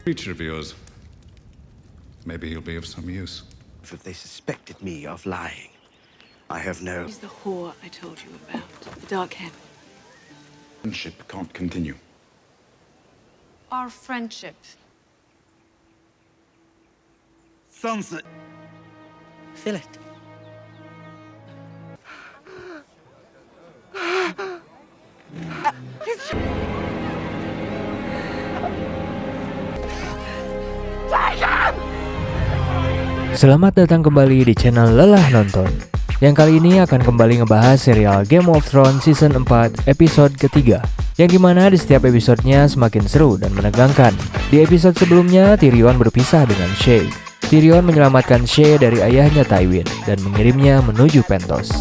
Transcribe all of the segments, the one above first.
Creature of yours. Maybe he'll be of some use. If they suspected me of lying, I have no... He's the whore I told you about. The dark hen. Friendship can't continue. Our friendship. Sunset. Fill it. Selamat datang kembali di channel Lelah Nonton, yang kali ini akan kembali ngebahas serial Game of Thrones Season 4 episode ketiga, yang dimana di setiap episodenya semakin seru dan menegangkan. Di episode sebelumnya, Tyrion berpisah dengan Shae. Tyrion menyelamatkan Shae dari ayahnya Tywin dan mengirimnya menuju Pentos.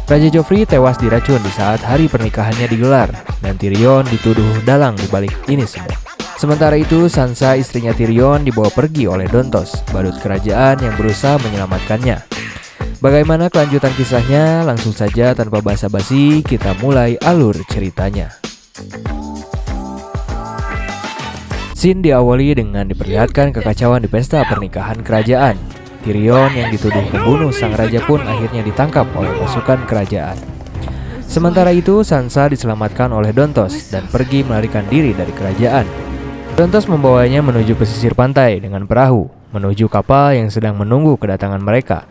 Raja Joffrey tewas diracun di saat hari pernikahannya digelar, dan Tyrion dituduh dalang dibalik ini semua. Sementara itu, Sansa, istrinya Tyrion, dibawa pergi oleh Dontos, badut kerajaan yang berusaha menyelamatkannya. Bagaimana kelanjutan kisahnya? Langsung saja tanpa basa-basi, kita mulai alur ceritanya. Scene diawali dengan diperlihatkan kekacauan di pesta pernikahan kerajaan. Tyrion yang dituduh membunuh sang raja pun akhirnya ditangkap oleh pasukan kerajaan. Sementara itu, Sansa diselamatkan oleh Dontos dan pergi melarikan diri dari kerajaan. Dontos membawanya menuju pesisir pantai dengan perahu, menuju kapal yang sedang menunggu kedatangan mereka.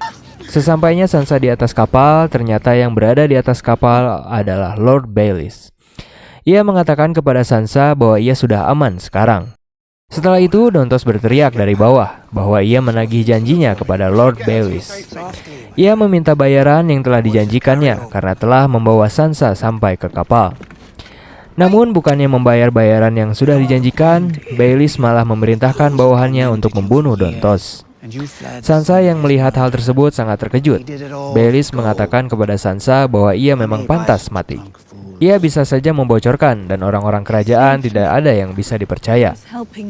Sesampainya Sansa di atas kapal, ternyata yang berada di atas kapal adalah Lord Baelys. Ia mengatakan kepada Sansa bahwa ia sudah aman sekarang. Setelah itu, Dontos berteriak dari bawah bahwa ia menagih janjinya kepada Lord Baelys. Ia meminta bayaran yang telah dijanjikannya karena telah membawa Sansa sampai ke kapal. Namun bukannya membayar bayaran yang sudah dijanjikan, Baelys malah memerintahkan bawahannya untuk membunuh Dontos. Sansa yang melihat hal tersebut sangat terkejut. Baelys mengatakan kepada Sansa bahwa ia memang pantas mati. Ia bisa saja membocorkan dan orang-orang kerajaan tidak ada yang bisa dipercaya.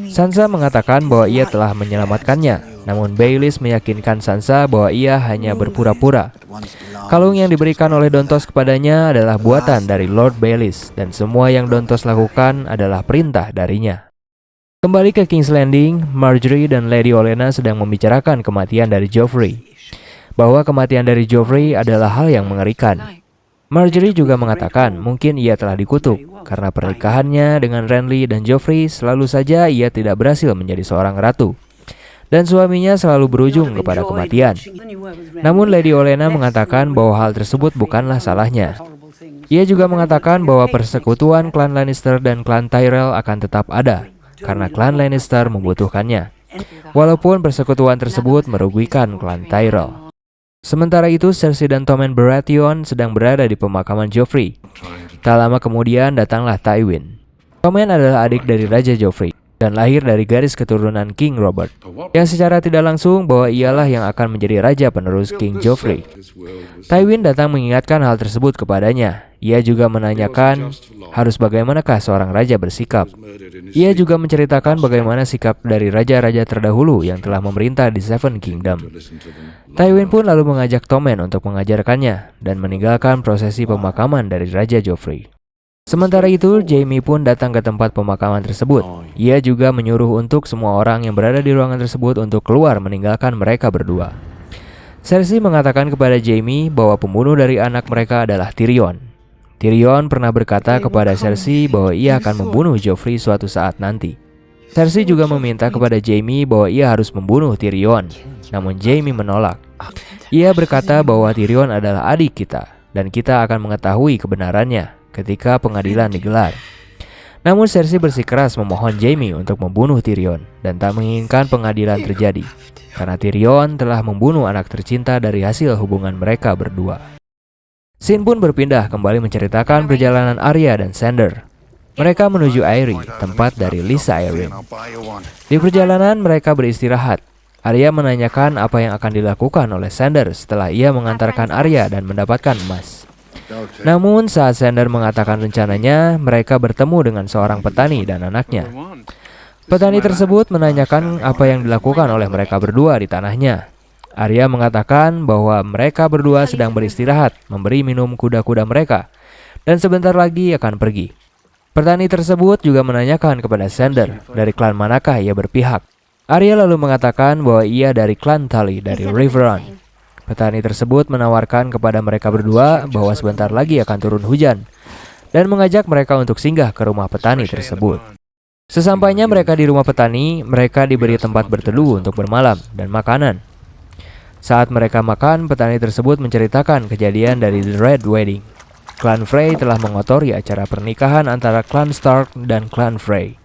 Sansa mengatakan bahwa ia telah menyelamatkannya, namun Baelys meyakinkan Sansa bahwa ia hanya berpura-pura. Kalung yang diberikan oleh Dontos kepadanya adalah buatan dari Lord Baelys, dan semua yang Dontos lakukan adalah perintah darinya. Kembali ke King's Landing, Margaery dan Lady Olenna sedang membicarakan kematian dari Joffrey. Bahwa kematian dari Joffrey adalah hal yang mengerikan. Margaery juga mengatakan mungkin ia telah dikutuk karena pernikahannya dengan Renly dan Joffrey selalu saja ia tidak berhasil menjadi seorang ratu. Dan suaminya selalu berujung kepada kematian. Namun Lady Olenna mengatakan bahwa hal tersebut bukanlah salahnya. Ia juga mengatakan bahwa persekutuan klan Lannister dan klan Tyrell akan tetap ada, karena klan Lannister membutuhkannya. Walaupun persekutuan tersebut merugikan klan Tyrell. Sementara itu, Cersei dan Tommen Baratheon sedang berada di pemakaman Joffrey. Tak lama kemudian datanglah Tywin. Tommen adalah adik dari Raja Joffrey dan lahir dari garis keturunan King Robert, yang secara tidak langsung bahwa ialah yang akan menjadi raja penerus King Joffrey. Tywin datang mengingatkan hal tersebut kepadanya. Ia juga menanyakan harus bagaimanakah seorang raja bersikap. Ia juga menceritakan bagaimana sikap dari raja-raja terdahulu yang telah memerintah di Seven Kingdom. Tywin pun lalu mengajak Tommen untuk mengajarkannya dan meninggalkan prosesi pemakaman dari Raja Joffrey. Sementara itu, Jaime pun datang ke tempat pemakaman tersebut. Ia juga menyuruh untuk semua orang yang berada di ruangan tersebut untuk keluar meninggalkan mereka berdua. Cersei mengatakan kepada Jaime bahwa pembunuh dari anak mereka adalah Tyrion. Tyrion pernah berkata kepada Cersei bahwa ia akan membunuh Joffrey suatu saat nanti. Cersei juga meminta kepada Jaime bahwa ia harus membunuh Tyrion. Namun Jaime menolak. Ia berkata bahwa Tyrion adalah adik kita dan kita akan mengetahui kebenarannya ketika pengadilan digelar. Namun Cersei bersikeras memohon Jaime untuk membunuh Tyrion dan tak menginginkan pengadilan terjadi karena Tyrion telah membunuh anak tercinta dari hasil hubungan mereka berdua. Scene pun berpindah kembali menceritakan perjalanan Arya dan Sandor. Mereka menuju Eyrie, tempat dari Lysa Arryn. Di perjalanan mereka beristirahat. Arya menanyakan apa yang akan dilakukan oleh Sandor setelah ia mengantarkan Arya dan mendapatkan emas. Namun saat Sandor mengatakan rencananya, mereka bertemu dengan seorang petani dan anaknya. Petani tersebut menanyakan apa yang dilakukan oleh mereka berdua di tanahnya. Arya mengatakan bahwa mereka berdua sedang beristirahat, memberi minum kuda-kuda mereka, dan sebentar lagi akan pergi. Petani tersebut juga menanyakan kepada Sander dari klan manakah ia berpihak. Arya lalu mengatakan bahwa ia dari klan Tully dari Riverrun. Petani tersebut menawarkan kepada mereka berdua bahwa sebentar lagi akan turun hujan dan mengajak mereka untuk singgah ke rumah petani tersebut. Sesampainya mereka di rumah petani, mereka diberi tempat berteduh untuk bermalam dan makanan. Saat mereka makan, petani tersebut menceritakan kejadian dari The Red Wedding. Klan Frey telah mengotori acara pernikahan antara klan Stark dan klan Frey.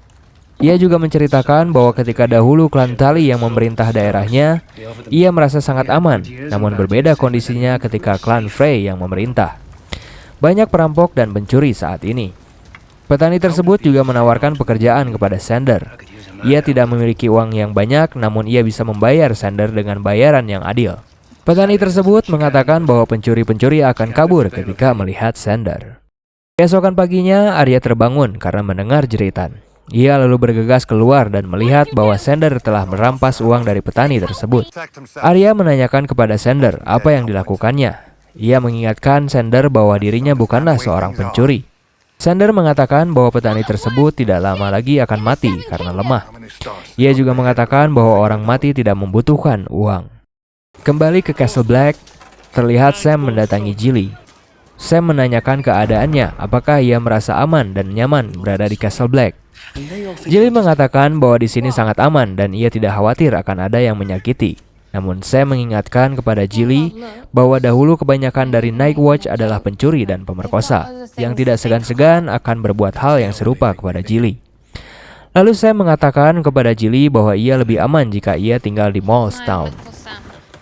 Ia juga menceritakan bahwa ketika dahulu klan Tully yang memerintah daerahnya, ia merasa sangat aman, namun berbeda kondisinya ketika klan Frey yang memerintah. Banyak perampok dan pencuri saat ini. Petani tersebut juga menawarkan pekerjaan kepada Sander. Ia tidak memiliki uang yang banyak, namun ia bisa membayar Sander dengan bayaran yang adil. Petani tersebut mengatakan bahwa pencuri-pencuri akan kabur ketika melihat Sander. Keesokan paginya, Arya terbangun karena mendengar jeritan. Ia lalu bergegas keluar dan melihat bahwa Sander telah merampas uang dari petani tersebut. Arya menanyakan kepada Sander apa yang dilakukannya. Ia mengingatkan Sander bahwa dirinya bukanlah seorang pencuri. Sander mengatakan bahwa petani tersebut tidak lama lagi akan mati karena lemah. Ia juga mengatakan bahwa orang mati tidak membutuhkan uang. Kembali ke Castle Black, terlihat Sam mendatangi Gilly. Sam menanyakan keadaannya, apakah ia merasa aman dan nyaman berada di Castle Black. Gilly mengatakan bahwa di sini sangat aman dan ia tidak khawatir akan ada yang menyakiti. Namun Sam mengingatkan kepada Gilly bahwa dahulu kebanyakan dari Night Watch adalah pencuri dan pemerkosa yang tidak segan-segan akan berbuat hal yang serupa kepada Gilly. Lalu Sam mengatakan kepada Gilly bahwa ia lebih aman jika ia tinggal di Molestown.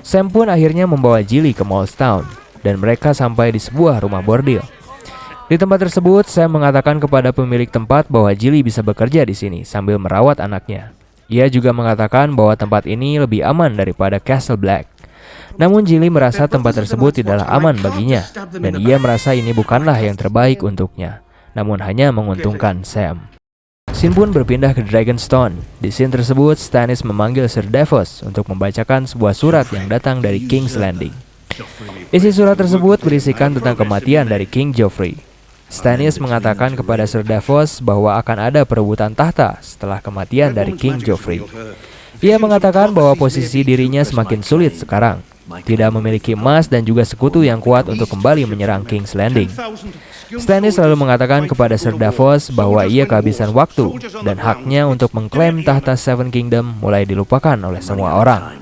Sam pun akhirnya membawa Gilly ke Molestown dan mereka sampai di sebuah rumah bordil. Di tempat tersebut, Sam mengatakan kepada pemilik tempat bahwa Gilly bisa bekerja di sini sambil merawat anaknya. Ia juga mengatakan bahwa tempat ini lebih aman daripada Castle Black. Namun Gilly merasa tempat tersebut tidaklah aman baginya dan ia merasa ini bukanlah yang terbaik untuknya, namun hanya menguntungkan Sam. Scene pun berpindah ke Dragonstone. Di scene tersebut, Stannis memanggil Ser Davos untuk membacakan sebuah surat yang datang dari King's Landing. Isi surat tersebut berisikan tentang kematian dari King Joffrey. Stannis mengatakan kepada Ser Davos bahwa akan ada perebutan tahta setelah kematian dari King Joffrey. Ia mengatakan bahwa posisi dirinya semakin sulit sekarang, tidak memiliki emas dan juga sekutu yang kuat untuk kembali menyerang King's Landing. Stannis selalu mengatakan kepada Ser Davos bahwa ia kehabisan waktu dan haknya untuk mengklaim tahta Seven Kingdom mulai dilupakan oleh semua orang.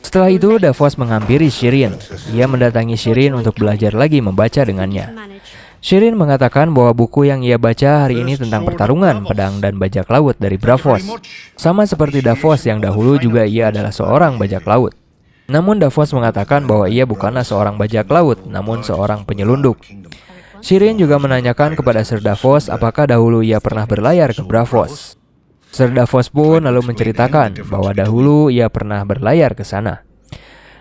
Setelah itu, Davos menghampiri Shireen. Ia mendatangi Shireen untuk belajar lagi membaca dengannya. Shireen mengatakan bahwa buku yang ia baca hari ini tentang pertarungan pedang dan bajak laut dari Braavos. Sama seperti Davos yang dahulu juga ia adalah seorang bajak laut. Namun Davos mengatakan bahwa ia bukanlah seorang bajak laut, namun seorang penyelundup. Shireen juga menanyakan kepada Ser Davos apakah dahulu ia pernah berlayar ke Braavos. Ser Davos pun lalu menceritakan bahwa dahulu ia pernah berlayar ke sana.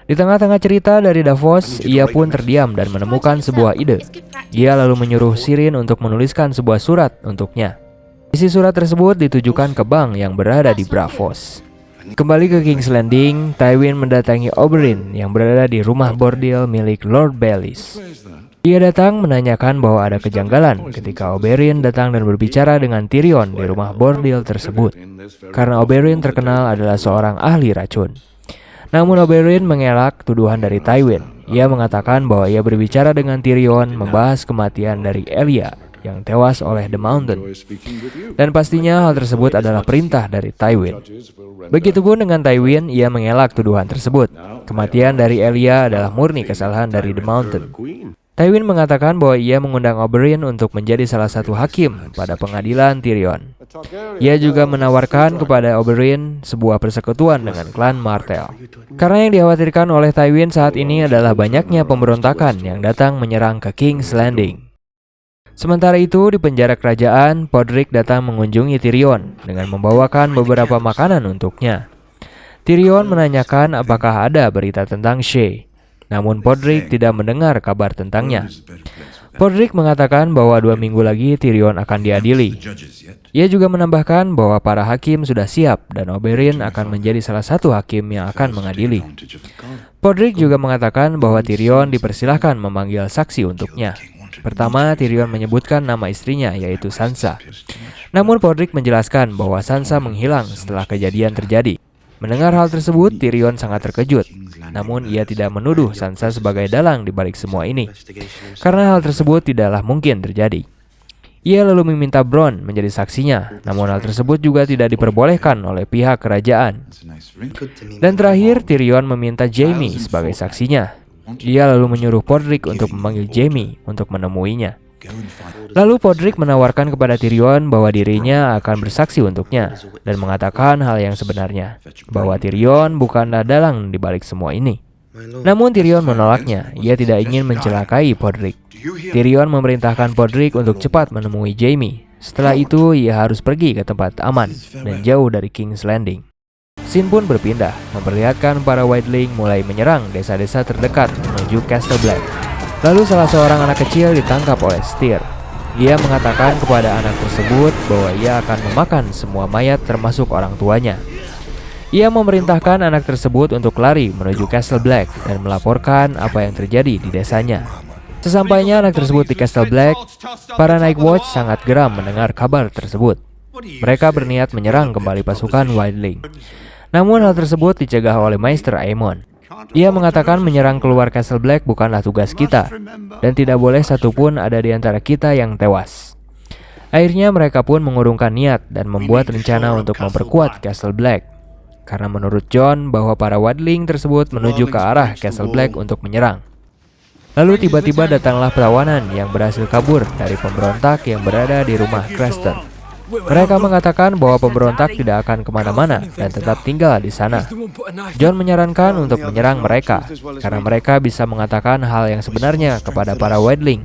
Di tengah-tengah cerita dari Davos, ia pun terdiam dan menemukan sebuah ide. Ia lalu menyuruh Shireen untuk menuliskan sebuah surat untuknya. Isi surat tersebut ditujukan ke bank yang berada di Braavos. Kembali ke King's Landing, Tywin mendatangi Oberyn yang berada di rumah bordil milik Lord Baelish. Ia datang menanyakan bahwa ada kejanggalan ketika Oberyn datang dan berbicara dengan Tyrion di rumah bordil tersebut. Karena Oberyn terkenal adalah seorang ahli racun. Namun Oberyn mengelak tuduhan dari Tywin. Ia mengatakan bahwa ia berbicara dengan Tyrion membahas kematian dari Elia yang tewas oleh The Mountain. Dan pastinya hal tersebut adalah perintah dari Tywin. Begitupun dengan Tywin, ia mengelak tuduhan tersebut. Kematian dari Elia adalah murni kesalahan dari The Mountain. Tywin mengatakan bahwa ia mengundang Oberyn untuk menjadi salah satu hakim pada pengadilan Tyrion. Ia juga menawarkan kepada Oberyn sebuah persekutuan dengan klan Martell. Karena yang dikhawatirkan oleh Tywin saat ini adalah banyaknya pemberontakan yang datang menyerang ke King's Landing. Sementara itu, di penjara kerajaan, Podrick datang mengunjungi Tyrion dengan membawakan beberapa makanan untuknya. Tyrion menanyakan apakah ada berita tentang Shae. Namun Podrick tidak mendengar kabar tentangnya. Podrick mengatakan bahwa 2 minggu lagi Tyrion akan diadili. Ia juga menambahkan bahwa para hakim sudah siap dan Oberyn akan menjadi salah satu hakim yang akan mengadili. Podrick juga mengatakan bahwa Tyrion dipersilahkan memanggil saksi untuknya. Pertama, Tyrion menyebutkan nama istrinya, yaitu Sansa. Namun Podrick menjelaskan bahwa Sansa menghilang setelah kejadian terjadi. Mendengar hal tersebut, Tyrion sangat terkejut. Namun ia tidak menuduh Sansa sebagai dalang di balik semua ini, karena hal tersebut tidaklah mungkin terjadi. Ia lalu meminta Bronn menjadi saksinya, namun hal tersebut juga tidak diperbolehkan oleh pihak kerajaan. Dan terakhir, Tyrion meminta Jaime sebagai saksinya. Ia lalu menyuruh Podrick untuk memanggil Jaime untuk menemuinya. Lalu Podrick menawarkan kepada Tyrion bahwa dirinya akan bersaksi untuknya dan mengatakan hal yang sebenarnya, bahwa Tyrion bukanlah dalang di balik semua ini. Namun Tyrion menolaknya. Ia tidak ingin mencelakai Podrick. Tyrion memerintahkan Podrick untuk cepat menemui Jaime. Setelah itu ia harus pergi ke tempat aman dan jauh dari King's Landing. Scene pun berpindah, memperlihatkan para Wildling mulai menyerang desa-desa terdekat menuju Castle Black. Lalu salah seorang anak kecil ditangkap oleh Styr. Ia mengatakan kepada anak tersebut bahwa ia akan memakan semua mayat termasuk orang tuanya. Ia memerintahkan anak tersebut untuk lari menuju Castle Black dan melaporkan apa yang terjadi di desanya. Sesampainya anak tersebut di Castle Black, para Night Watch sangat geram mendengar kabar tersebut. Mereka berniat menyerang kembali pasukan Wildling. Namun hal tersebut dicegah oleh Maester Aemon. Ia mengatakan menyerang keluar Castle Black bukanlah tugas kita, dan tidak boleh satupun ada di antara kita yang tewas. Akhirnya mereka pun mengurungkan niat dan membuat rencana untuk memperkuat Castle Black. Karena menurut Jon bahwa para Wildling tersebut menuju ke arah Castle Black untuk menyerang. Lalu tiba-tiba datanglah perlawanan yang berhasil kabur dari pemberontak yang berada di rumah Craster. Mereka mengatakan bahwa pemberontak tidak akan kemana-mana dan tetap tinggal di sana. Jon menyarankan untuk menyerang mereka, karena mereka bisa mengatakan hal yang sebenarnya kepada para Wildling,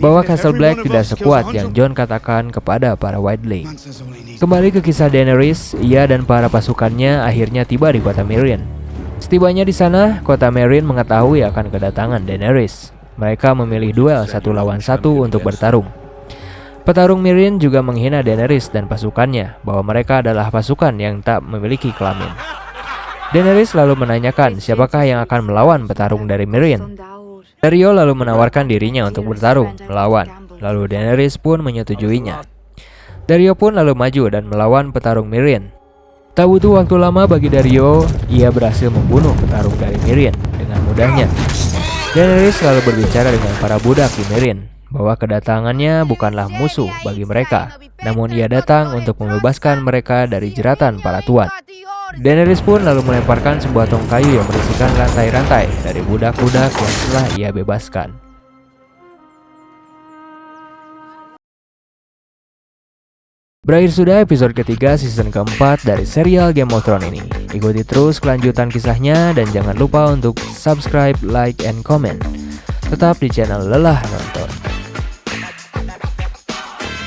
bahwa Castle Black tidak sekuat yang Jon katakan kepada para Wildling. Kembali ke kisah Daenerys, ia dan para pasukannya akhirnya tiba di kota Meereen. Setibanya di sana, kota Meereen mengetahui akan kedatangan Daenerys. Mereka memilih duel 1 lawan 1 untuk bertarung. Petarung Meereen juga menghina Daenerys dan pasukannya bahwa mereka adalah pasukan yang tak memiliki kelamin. Daenerys lalu menanyakan siapakah yang akan melawan petarung dari Meereen. Daario lalu menawarkan dirinya untuk bertarung melawan. Lalu Daenerys pun menyetujuinya. Daario pun lalu maju dan melawan petarung Meereen. Tak butuh waktu lama bagi Daario, ia berhasil membunuh petarung dari Meereen dengan mudahnya. Daenerys lalu berbicara dengan para budak di Meereen bahwa kedatangannya bukanlah musuh bagi mereka, namun ia datang untuk membebaskan mereka dari jeratan para tuan. Daenerys pun lalu melemparkan sebuah tong kayu yang berisikan rantai-rantai dari budak-budak yang telah ia bebaskan. Berakhir sudah episode ketiga season keempat dari serial Game of Thrones ini. Ikuti terus kelanjutan kisahnya dan jangan lupa untuk subscribe, like, and comment. Tetap di channel Lelah